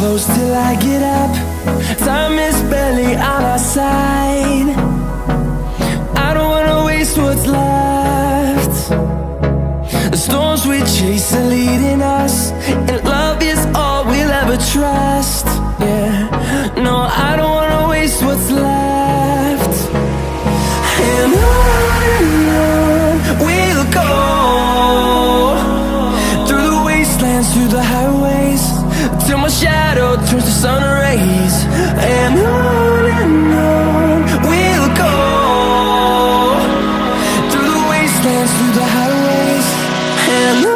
close till I get up. Time is barely on our side. I don't wanna waste what's left. The storms we chase are leading us, and love is all we'll ever trust. Yeah, no, I don't wanna waste what's left. And on we'll go, through the wastelands, through the highways, till my shadow turns to sun rays. And on we'll go, through the wastelands, through the highways, and on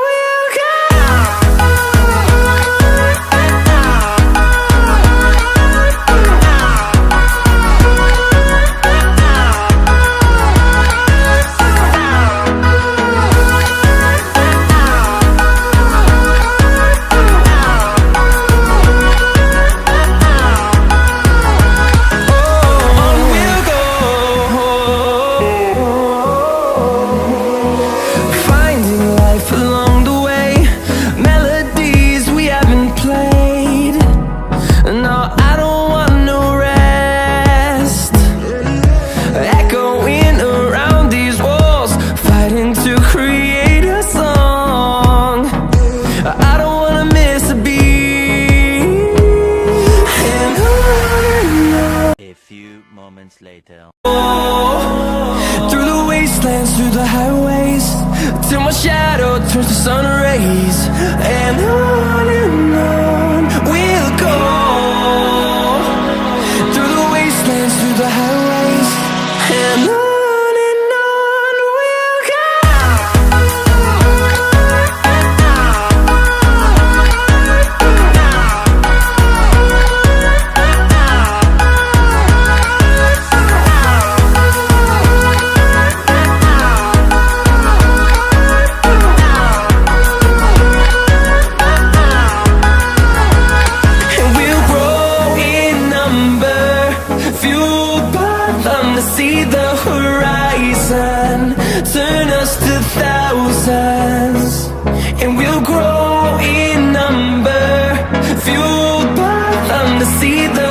we'll go. Later. Through the wastelands, through the highways, till my shadow turns to sun rays. And on we'll go, through the wastelands, through the highways, and on we'll go. See the horizon, turn us to thousands, and we'll grow in number, fueled by them to see the